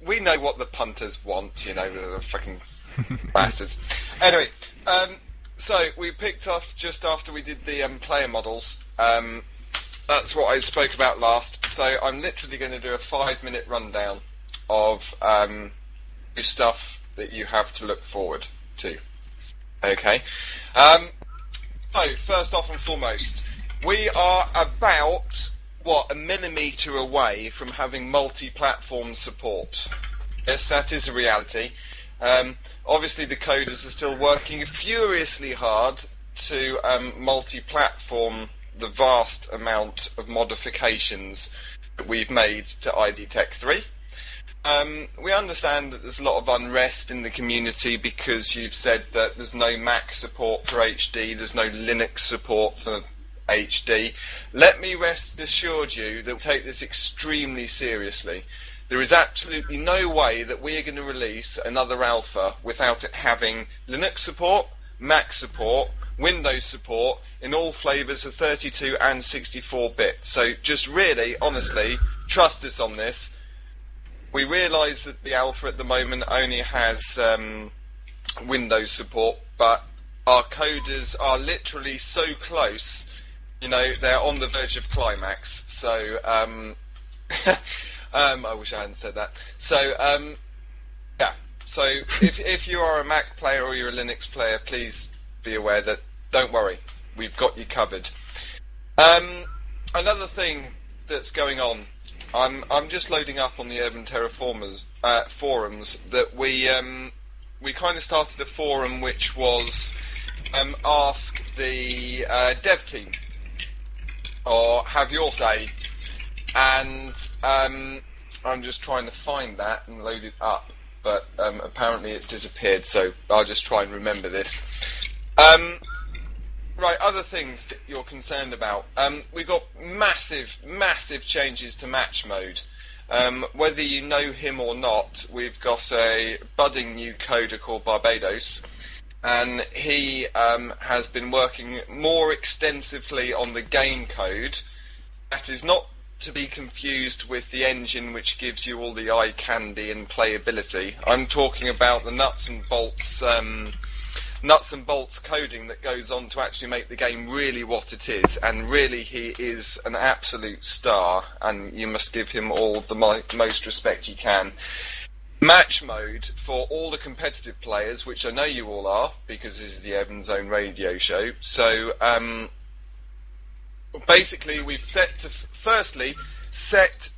we know what the punters want, the fucking bastards. Anyway, so we picked off just after we did the player models. That's what I spoke about last. So I'm literally going to do a 5-minute rundown of new stuff that you have to look forward to. Okay. So first off and foremost, we are about a millimetre away from having multi-platform support. Yes, that is a reality. Obviously, the coders are still working furiously hard to multi-platform the vast amount of modifications that we've made to ID Tech 3. We understand that there's a lot of unrest in the community because you've said that there's no Mac support for HD, there's no Linux support for HD. Let me rest assured you that we take this extremely seriously. There is absolutely no way that we are going to release another alpha without it having Linux support, Mac support, Windows support in all flavours of 32 and 64-bit. So just really, honestly, trust us on this. We realise that the alpha at the moment only has Windows support, but our coders are literally so close. They're on the verge of climax. So, I wish I hadn't said that. So, yeah. So, if you are a Mac player or you're a Linux player, please be aware that, don't worry, we've got you covered. Another thing that's going on, I'm just loading up on the Urban Terraformers forums that we kind of started a forum which was ask the dev team, or have your say, and I'm just trying to find that and load it up, but apparently it's disappeared, so I'll just try and remember this. Right, other things that you're concerned about. We've got massive changes to Matchmode. Whether you know him or not, we've got a budding new coder called Barbados, and he has been working more extensively on the game code. That is not to be confused with the engine which gives you all the eye candy and playability. I'm talking about the nuts and bolts coding that goes on to actually make the game really what it is, and really he is an absolute star, and you must give him all the most respect you can. Matchmode for all the competitive players, which I know you all are, because this is the Urban Zone radio show. So basically we've set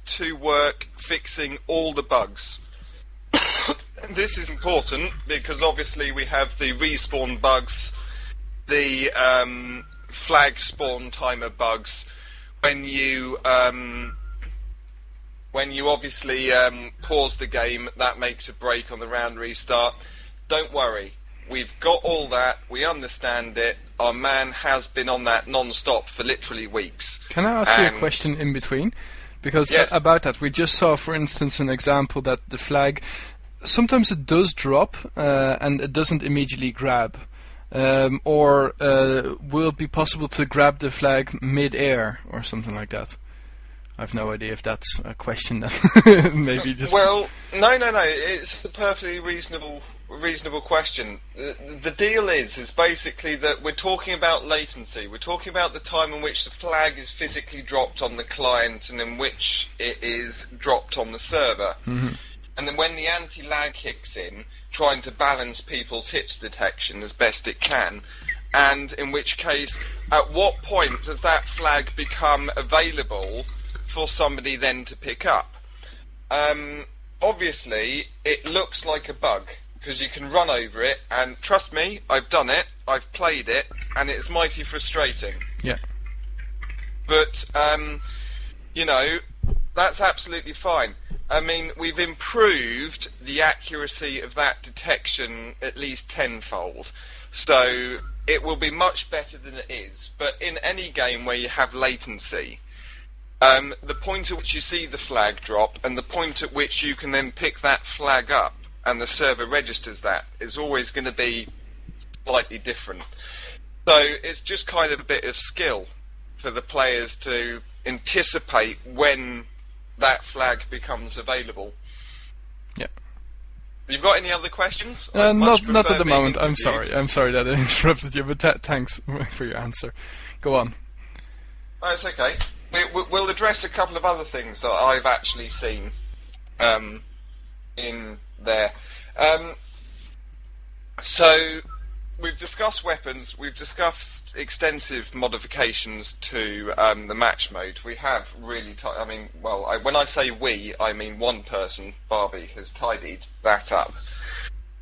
to work fixing all the bugs. This is important because obviously we have the respawn bugs, the flag spawn timer bugs. When you obviously pause the game, that makes a break on the round restart. Don't worry, we've got all that, we understand it. Our man has been on that non-stop for literally weeks. Can I ask you a question in between? Because yes. About that, we just saw, for instance, an example that the flag, sometimes it does drop and it doesn't immediately grab. Or will it be possible to grab the flag mid-air or something like that? I have no idea if that's a question that maybe just... Well, no, it's a perfectly reasonable question. The deal is basically that we're talking about latency. We're talking about the time in which the flag is physically dropped on the client and in which it is dropped on the server. Mm-hmm. And then when the anti-lag kicks in, trying to balance people's hits detection as best it can, and in which case, at what point does that flag become available for somebody then to pick up? Obviously, it looks like a bug, because you can run over it, and trust me, I've done it, I've played it, and it's mighty frustrating. Yeah. But, that's absolutely fine. I mean, we've improved the accuracy of that detection at least tenfold. So it will be much better than it is. But in any game where you have latency, the point at which you see the flag drop and the point at which you can then pick that flag up and the server registers that is always going to be slightly different. So it's just kind of a bit of skill for the players to anticipate when that flag becomes available. Yeah. You've got any other questions? Not at the moment. I'm sorry that I interrupted you, but thanks for your answer. Go on. Oh, it's okay. We'll address a couple of other things that I've actually seen in there. So we've discussed weapons. We've discussed extensive modifications to the match mode. We have really. When I say we, I mean one person, Barbie, has tidied that up.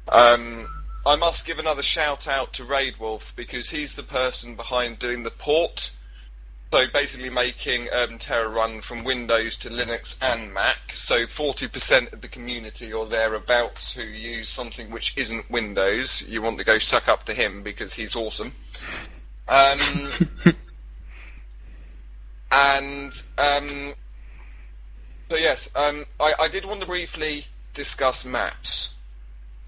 I must give another shout out to RaideWolf because he's the person behind doing the port. So basically making Urban Terror run from Windows to Linux and Mac. So 40% of the community or thereabouts who use something which isn't Windows, you want to go suck up to him because he's awesome. So yes, I did want to briefly discuss maps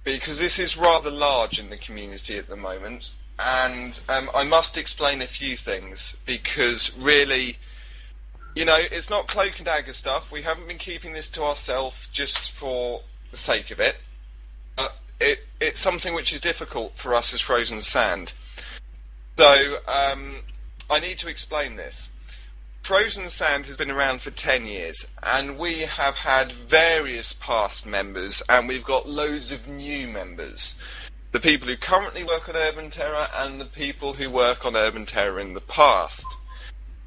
because this is rather large in the community at the moment. And I must explain a few things because really, it's not cloak and dagger stuff. We haven't been keeping this to ourselves just for the sake of it. It's something which is difficult for us as Frozen Sand. So I need to explain this. Frozen Sand has been around for 10 years and we have had various past members and we've got loads of new members. The people who currently work on Urban Terror and the people who work on Urban Terror in the past.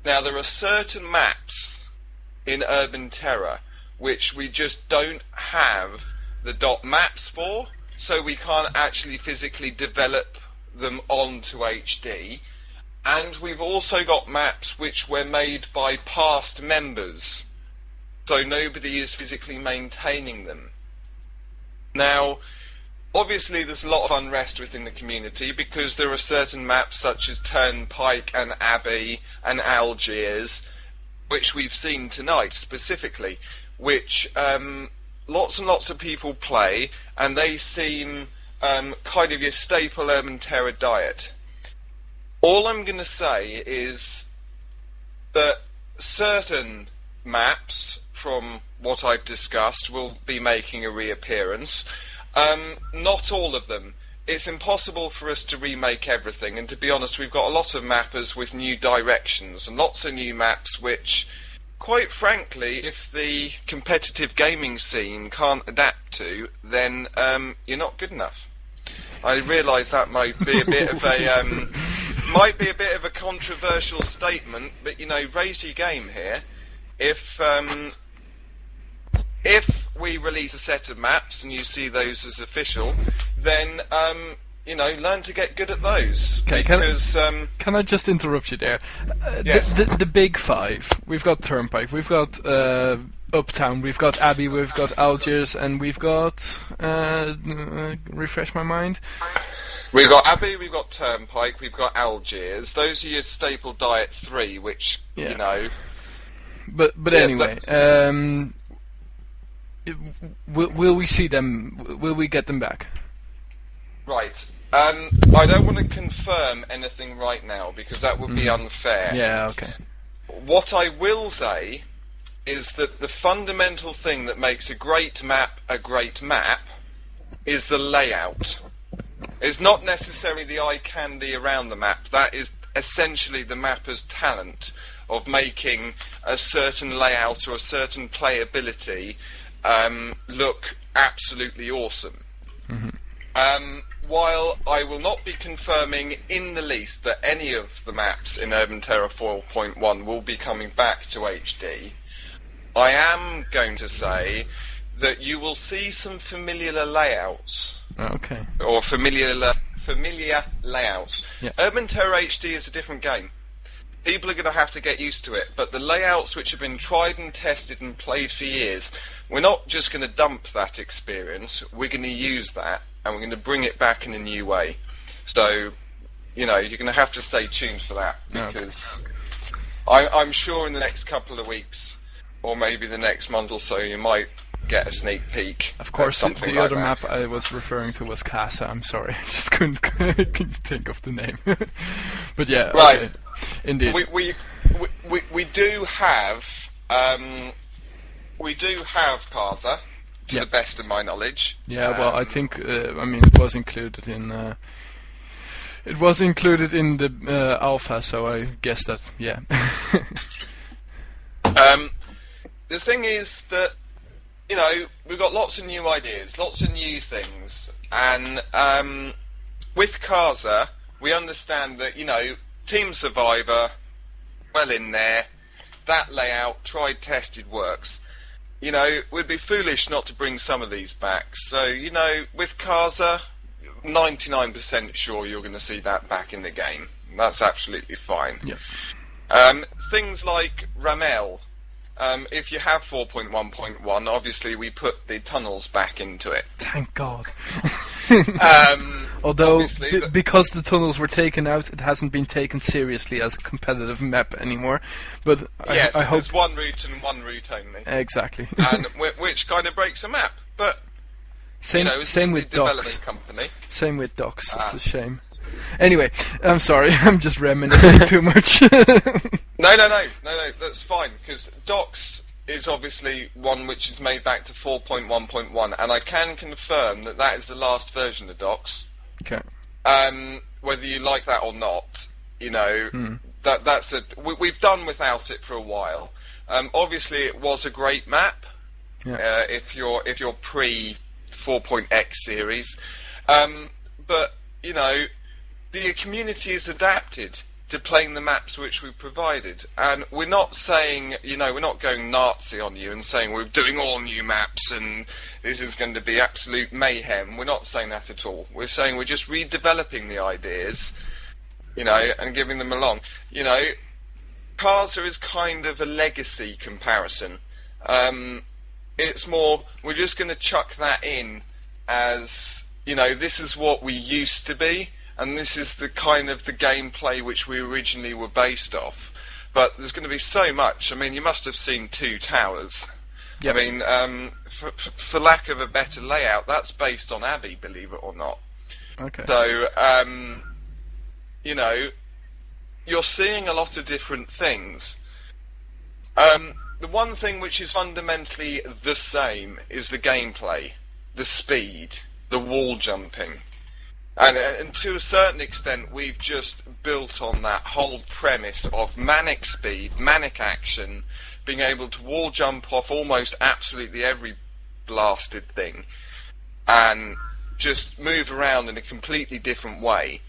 Now, there are certain maps in Urban Terror which we just don't have the .maps for, so we can't actually physically develop them onto HD. And we've also got maps which were made by past members, so nobody is physically maintaining them. Now, obviously, there's a lot of unrest within the community because there are certain maps such as Turnpike and Abbey and Algiers, which we've seen tonight specifically, which lots and lots of people play, and they seem kind of your staple Urban Terror diet. All I'm going to say is that certain maps, from what I've discussed, will be making a reappearance. Not all of them. It's impossible for us to remake everything, and to be honest, we've got a lot of mappers with new directions and lots of new maps which, quite frankly, if the competitive gaming scene can't adapt to, then you're not good enough. I realise that might be a bit of a controversial statement, but raise your game here. If we release a set of maps and you see those as official, then learn to get good at those. Okay, because can I just interrupt you there? Yes. The big five. We've got Turnpike, we've got Uptown, we've got Abbey, we've got Algiers, and we've got refresh my mind. We've got Abbey, we've got Turnpike, we've got Algiers. Those are your staple diet three, which But anyway. Will we see them? Will we get them back? Right. I don't want to confirm anything right now because that would be unfair. Yeah, okay. What I will say is that the fundamental thing that makes a great map is the layout. It's not necessarily the eye candy around the map. That is essentially the mapper's talent of making a certain layout or a certain playability look absolutely awesome. While I will not be confirming in the least that any of the maps in Urban Terror 4.1 will be coming back to HD, I am going to say that you will see some familiar layouts. Okay. Or familiar layouts. Yeah. Urban Terror HD is a different game. People are going to have to get used to it, but the layouts which have been tried and tested and played for years, we're not just going to dump that experience, we're going to use that, and we're going to bring it back in a new way. So, you're going to have to stay tuned for that, because I'm sure in the next couple of weeks, or maybe the next month or so, you might get a sneak peek. Of course, the like other that. map I was referring to was Casa. I'm sorry, I just couldn't think of the name. But yeah, right. Okay. Indeed. We do have Parser to the best of my knowledge. Yeah, well, I think it was included in. It was included in the alpha, so I guess that, yeah. The thing is that, we've got lots of new ideas, lots of new things, and with Casa, we understand that, Team Survivor, well in there, that layout, tried, tested, works. We'd be foolish not to bring some of these back. So, with Casa, 99% sure you're going to see that back in the game. That's absolutely fine. Yeah. Things like Ramel. If you have 4.1.1, obviously we put the tunnels back into it. Thank God. Although, because the tunnels were taken out, it hasn't been taken seriously as a competitive map anymore. But yes, I hope there's one route and one route only. Exactly. And which kind of breaks a map. But same with docks. Company. Same with docks. It's a shame. Anyway, I'm sorry. I'm just reminiscing too much. No, that's fine, because Docs is obviously one which is made back to 4.1.1, and I can confirm that is the last version of Docs. Okay. Whether you like that or not, that's we've done without it for a while. Obviously, it was a great map. Yeah. If you're pre 4.x series, but the community is adapted to playing the maps which we provided, and we're not saying, we're not going Nazi on you and saying we're doing all new maps and this is going to be absolute mayhem. We're not saying that at all. We're saying we're just redeveloping the ideas, and giving them along. Casa is kind of a legacy comparison. It's more, we're just going to chuck that in as, this is what we used to be, and this is the kind of the gameplay which we originally were based off. But there's going to be so much. I mean, you must have seen Two Towers. Yep. I mean, for lack of a better layout, that's based on Abbey, believe it or not. Okay. So, you're seeing a lot of different things. The one thing which is fundamentally the same is the gameplay, the speed, the wall jumping. And to a certain extent, we've just built on that whole premise of manic speed, manic action, being able to wall jump off almost absolutely every blasted thing, and just move around in a completely different way.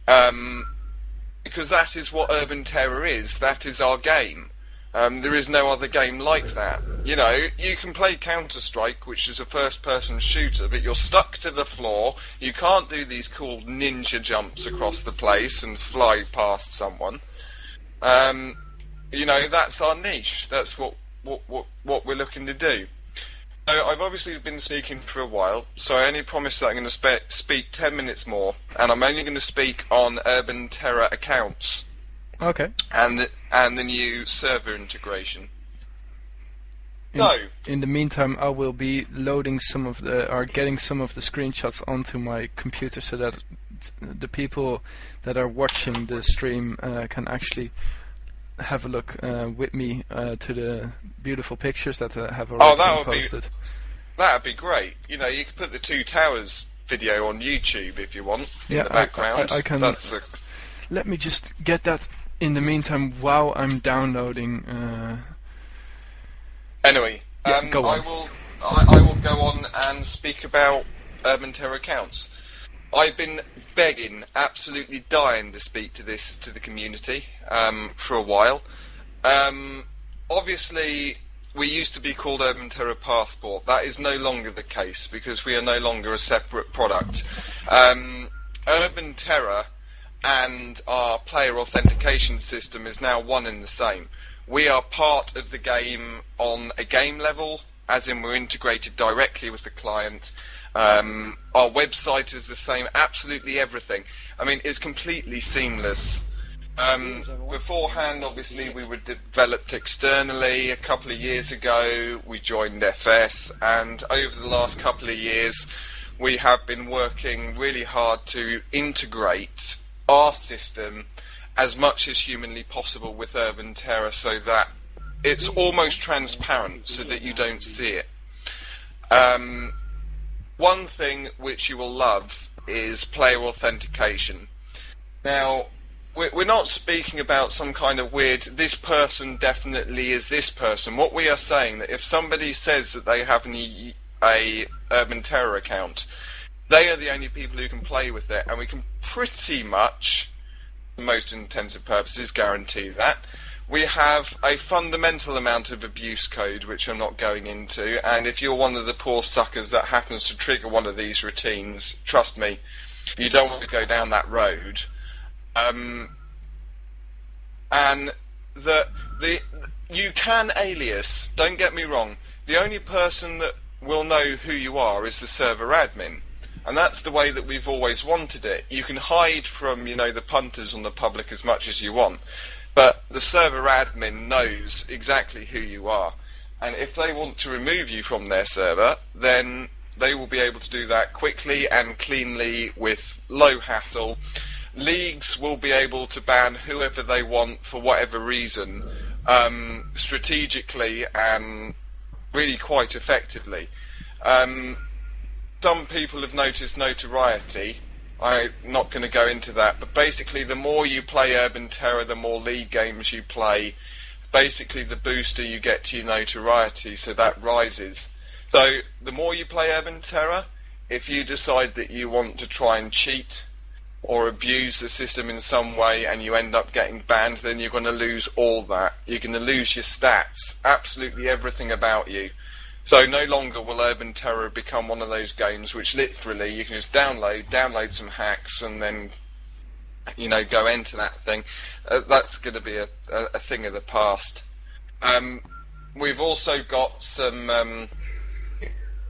Because that is what Urban Terror is. That is our game. There is no other game like that. You can play Counter-Strike, which is a first-person shooter, but you're stuck to the floor. You can't do these cool ninja jumps across the place and fly past someone. That's our niche. That's what we're looking to do. So I've obviously been speaking for a while, so I only promise that I'm going to speak 10 minutes more, and I'm only going to speak on Urban Terror accounts. Okay. And the new server integration. In the meantime, I will be loading getting some of the screenshots onto my computer so that the people that are watching the stream can actually have a look with me to the beautiful pictures that have already been posted. That'd be great. You could put the Two Towers video on YouTube if you want in the background. I can. Let me just get that. In the meantime, while I'm downloading. Anyway, go on. I will go on and speak about Urban Terror accounts. I've been begging, absolutely dying to speak to the community for a while. Obviously, we used to be called Urban Terror Passport. That is no longer the case because we are no longer a separate product. Urban Terror and our player authentication system is now one and the same. We are part of the game on a game level, as in we're integrated directly with the client. Our website is the same, absolutely everything. I mean, it's completely seamless. Beforehand, obviously, we were developed externally. A couple of years ago, we joined FS, and over the last couple of years, we have been working really hard to integrate our system as much as humanly possible with Urban Terror so that it's almost transparent so that you don't see it. One thing which you will love is player authentication. Now, we're not speaking about some kind of weird, this person definitely is this person. What we are saying that if somebody says that they have a Urban Terror account, they are the only people who can play with it, and we can pretty much, for most intents and purposes, guarantee that. We have a fundamental amount of abuse code, which I'm not going into, and if you're one of the poor suckers that happens to trigger one of these routines, trust me, you don't want to go down that road. And you can alias, don't get me wrong. The only person that will know who you are is the server admin. And that's the way that we've always wanted it. You can hide from, the punters on the public as much as you want. But the server admin knows exactly who you are. And if they want to remove you from their server, then they will be able to do that quickly and cleanly with low hassle. Leagues will be able to ban whoever they want for whatever reason, strategically and really quite effectively. Some people have noticed notoriety. I'm not going to go into that, but basically the more you play Urban Terror, the more league games you play, basically the booster you get to your notoriety, so that rises. So the more you play Urban Terror, if you decide that you want to try and cheat or abuse the system in some way and you end up getting banned, then you're going to lose all that. You're going to lose your stats, absolutely everything about you. So no longer will Urban Terror become one of those games which literally you can just download some hacks and then, go into that thing. That's going to be a thing of the past. We've also got some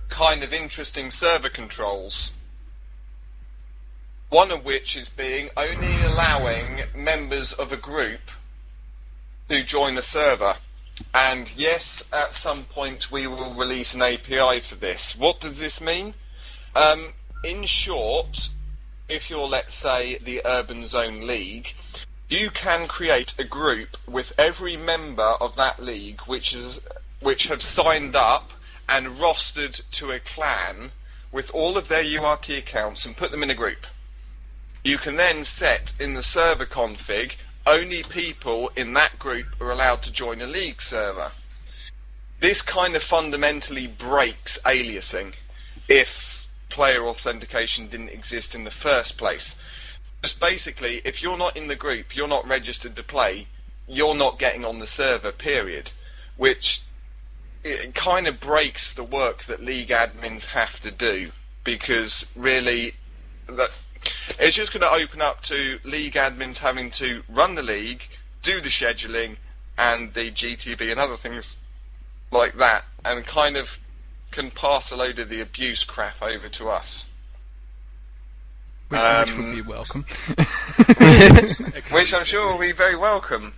kind of interesting server controls. One of which is being only allowing members of a group to join a server. And yes, at some point we will release an API for this. What does this mean? In short, if you're, let's say, the Urban Zone League, you can create a group with every member of that league which have signed up and rostered to a clan with all of their URT accounts and put them in a group. You can then set in the server config only people in that group are allowed to join a league server. This kind of fundamentally breaks aliasing if player authentication didn't exist in the first place. Just basically, if you're not in the group, you're not registered to play, you're not getting on the server, period. Which it kind of breaks the work that league admins have to do, because really it's just going to open up to league admins having to run the league, do the scheduling and the GTB and other things like that, and kind of can pass a load of the abuse crap over to us. Which would be welcome. Which I'm sure will be very welcome.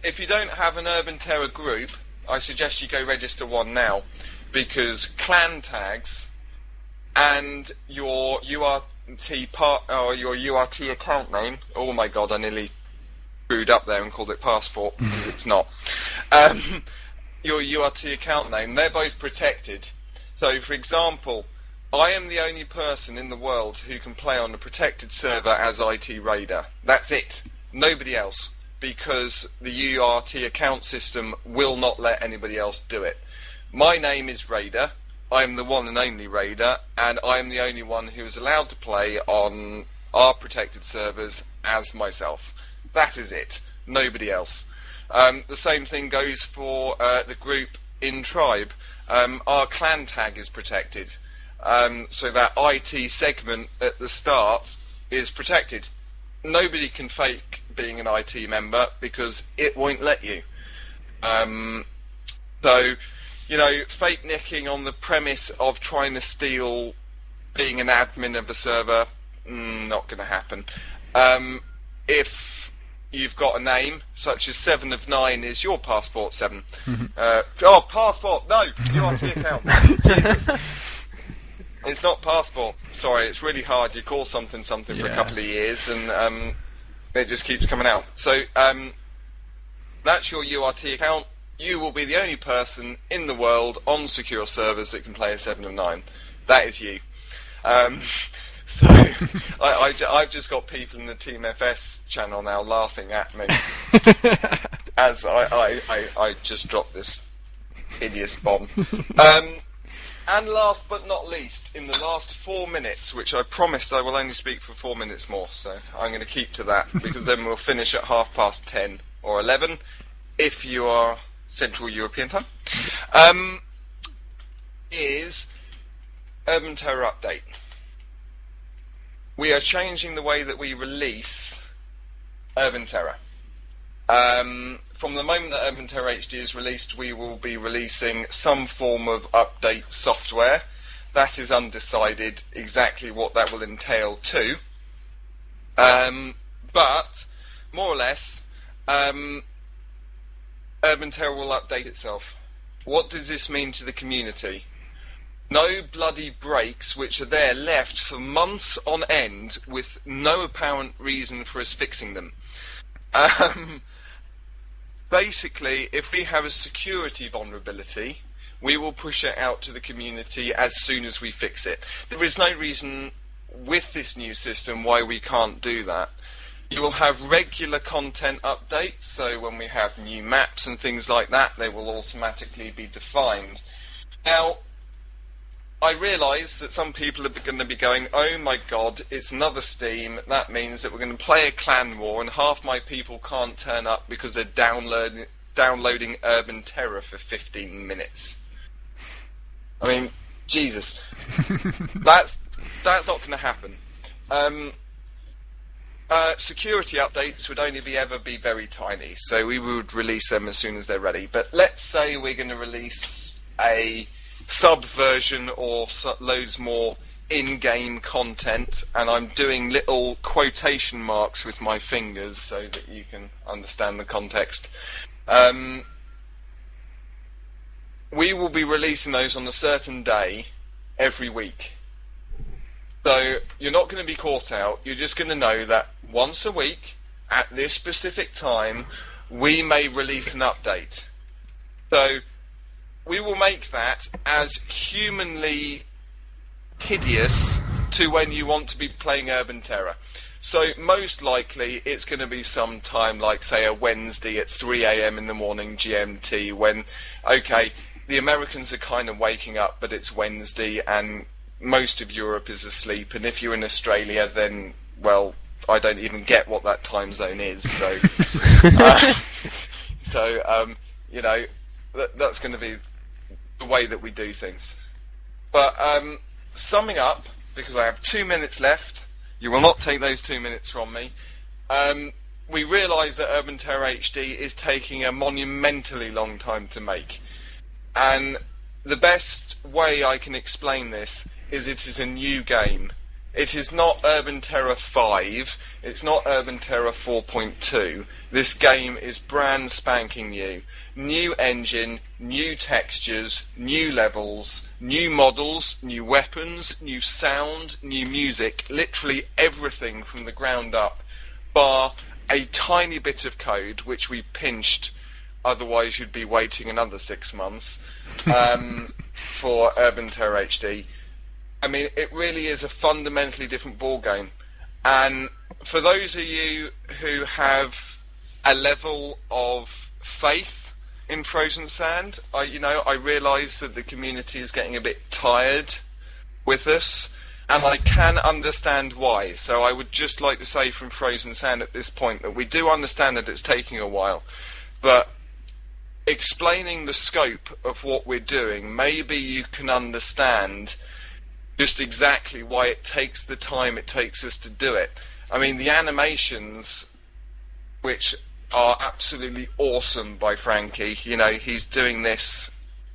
If you don't have an Urban Terror group, I suggest you go register one now, because clan tags and your URT your URT account name. Oh my god, I nearly screwed up there and called it passport. It's not. Your URT account name, they're both protected. So, for example, I am the only person in the world who can play on a protected server as IT RaideR. That's it. Nobody else. Because the URT account system will not let anybody else do it. My name is RaideR. I am the one and only RaideR, and I am the only one who is allowed to play on our protected servers as myself. That is it. Nobody else. The same thing goes for the group in Tribe. Our clan tag is protected. So that IT segment at the start is protected. Nobody can fake being an IT member because it won't let you. So, fake nicking on the premise of trying to steal being an admin of a server, not going to happen. If you've got a name, such as 7 of 9 is your passport 7. Passport, no, URT account. Jesus. It's not passport. Sorry, it's really hard. You call something for a couple of years and it just keeps coming out. So that's your URT account. you will be the only person in the world on secure servers that can play a 7 of 9. That is you. So I've just got people in the Team FS channel now laughing at me as I just dropped this hideous bomb. And last but not least, in the last 4 minutes, which I promised I will only speak for 4 minutes more, so I'm going to keep to that, because then we'll finish at 10:30 or 11, if you are Central European time, is Urban Terror Update. We are changing the way that we release Urban Terror. From the moment that Urban Terror HD is released, we will be releasing some form of update software. That is undecided exactly what that will entail too. But, more or less, Urban Terror will update itself. What does this mean to the community? No bloody breaks which are there left for months on end with no apparent reason for us fixing them. Basically, if we have a security vulnerability, we will push it out to the community as soon as we fix it. There is no reason with this new system why we can't do that. You will have regular content updates, so when we have new maps and things like that, they will automatically be defined. Now, I realise that some people are going to be going, oh my god, it's another Steam, that means that we're going to play a clan war and half my people can't turn up because they're downloading Urban Terror for 15 minutes. I mean, Jesus. That's not going to happen. Security updates would only ever be very tiny, so we would release them as soon as they're ready. But let's say we're going to release a subversion or loads more in-game content, and I'm doing little quotation marks with my fingers so that you can understand the context. We will be releasing those on a certain day every week. So you're not going to be caught out, you're just going to know that once a week, at this specific time, we may release an update. So we will make that as humanly hideous to when you want to be playing Urban Terror. So most likely it's going to be some time like, say, a Wednesday at 3 AM in the morning GMT when, okay, the Americans are kind of waking up, but it's Wednesday and most of Europe is asleep, and if you're in Australia, then, well, I don't even get what that time zone is, so you know, that's going to be the way that we do things. But summing up, because I have 2 minutes left, you will not take those 2 minutes from me, we realise that Urban Terror HD is taking a monumentally long time to make, and the best way I can explain this is it is a new game. It is not Urban Terror 5, it's not Urban Terror 4.2. This game is brand spanking new. New engine, new textures, new levels, new models, new weapons, new sound, new music, literally everything from the ground up, bar a tiny bit of code which we pinched, otherwise you'd be waiting another 6 months for Urban Terror HD. I mean, it really is a fundamentally different ballgame. And for those of you who have a level of faith in Frozen Sand, I realise that the community is getting a bit tired with us, and I can understand why. So I would just like to say from Frozen Sand at this point that we do understand that it's taking a while, but explaining the scope of what we're doing, maybe you can understand just exactly why it takes the time it takes us to do it. I mean, the animations, which are absolutely awesome by Frankie, you know, he's doing this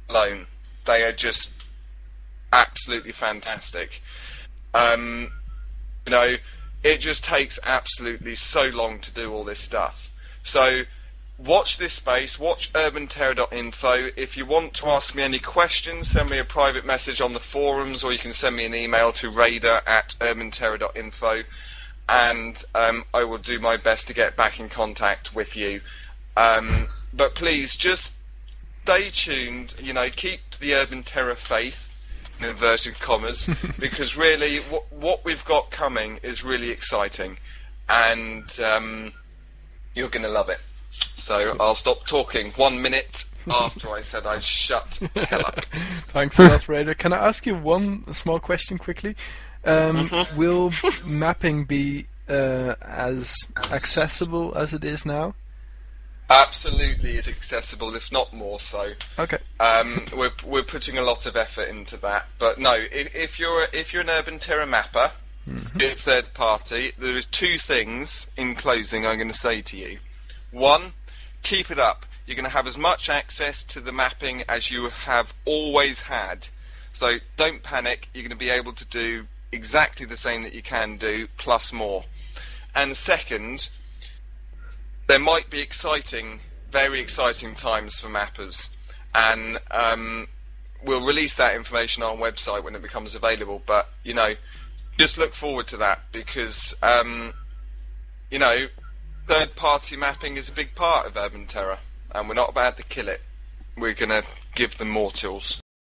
alone. They are just absolutely fantastic. You know, it just takes absolutely so long to do all this stuff. So watch this space, watch urbanterror.info. If you want to ask me any questions, send me a private message on the forums, or you can send me an email to RaideR@urbanterror.info, and I will do my best to get back in contact with you. But please, just stay tuned. You know, keep the Urban Terror faith, in inverted commas, because really, what we've got coming is really exciting, and you're going to love it. So I'll stop talking 1 minute after I said I'd shut the hell up. Thanks a lot, RaideR. Can I ask you one small question quickly? Will mapping be as accessible as it is now? Absolutely, is accessible, if not more so. Okay. We're putting a lot of effort into that, but no, if you're an Urban Terror mapper, you're third party, there is 2 things in closing I'm going to say to you. 1, keep it up. You're going to have as much access to the mapping as you have always had. So don't panic. You're going to be able to do exactly the same that you can do, plus more. And second, there might be very exciting times for mappers. And we'll release that information on our website when it becomes available. But, you know, just look forward to that because, you know, third-party mapping is a big part of Urban Terror, and we're not about to kill it. We're going to give them more tools.